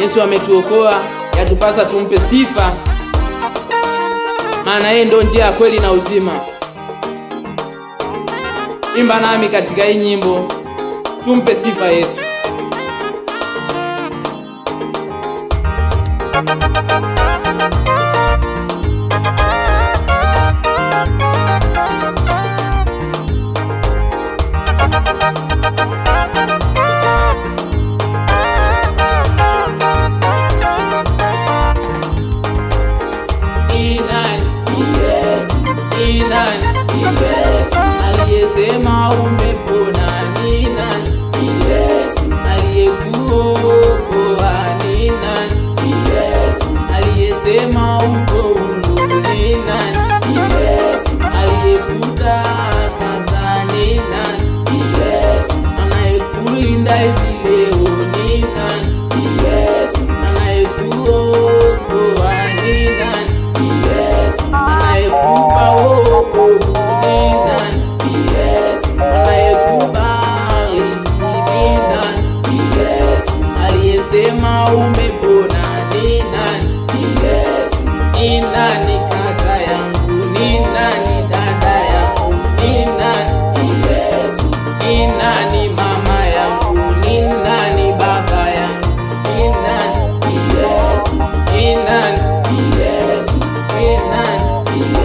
Yesu ametuokoa, yatupasa tumpe sifa, maana yeye ndo njia ya kweli na uzima. Imba nami katika hii nyimbo, tumpe sifa Yesu. Aliyesema umepona ni nani? Yesu. Aliyekuokoa ni nani? Yesu. Aliyesema uko huru ni nani? Yesu. Aliyekutakasa ni nani? Yesu. Anayekulinda hivi leo ni nani? Yesu. Anayekuokoa ni nani? Yesu. Anayekupa wokovu ni nani? Yesu. Anayekubariki ni nani? Yesu. Aliyesema umepona ni nani? Yesu. Ni nani kaka yangu? Ni nani dada yangu? Ni nani? Yesu. Ni nani mama yangu? Ni nani baba yangu? Ni nani? Yesu. Ni nani? Yesu. Ni nani?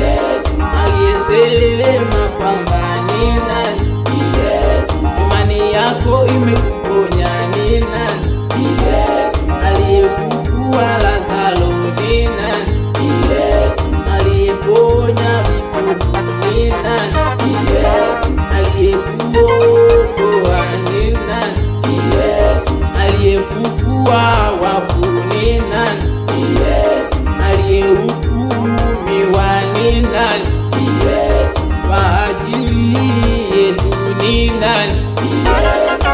Yesu. Aliyesema kwamba ni nani? Yesu. Imani yako imekuponya ni nani? Yesu. Aliyefufua Lazaro ni nani? Yesu. Aliyeponya vipofu ni nani? Yesu. Aliyekuokoa ni nani? Yesu. Aliyefufua wafu ni nani? Yesu. Aliyehukumiwa ni nani? Yesu. Kwa ajili yetu ni nani? Yesu.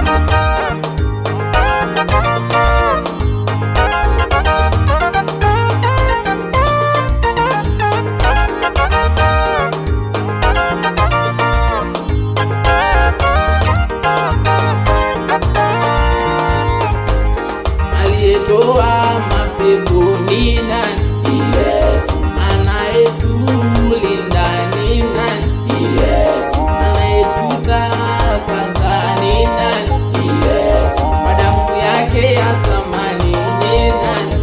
Aliyetoa mapepo ni nani? Yesu. Anayetulinda ni nani? Yesu. Anayetutakasa ni nani? Yesu. Kwa damu yake ya thamani ni nani?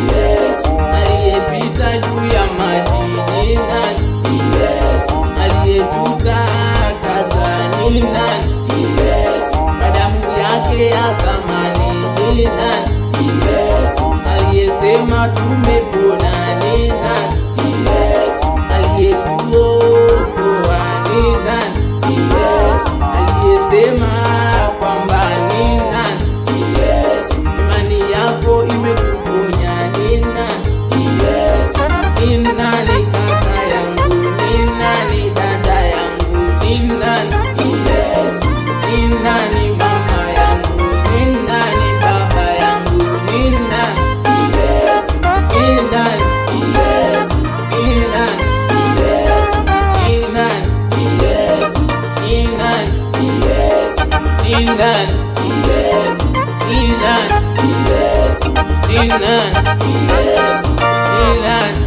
Yesu. Aliyepita juu ya maji ni nani? Yesu. Aliyetutakasa ni nani? Yesu. Kwa damu yake ya thamani ni nani? Yesu. Aliyesema tumepona ni nani? Yesu. Aliyetuokoa ni nani? Yesu. Aliyesema kwamba ni nani? Yesu. Imani yako imekuponya ni nani? Yesu. Ni nani kaka yangu? Ni nani dada yangu? Ni nani? Yesu. Ni nani mama yangu? Ni nani baba yangu? Ni nani? Yesu. Ni nani? Yesu. Ni nani? Yesu. Ni nani? Yesu. Ni nani? Yesu. Ni nani? Yesu. Ni nani? Yesu. Ni nani? Yesu. Ni nani?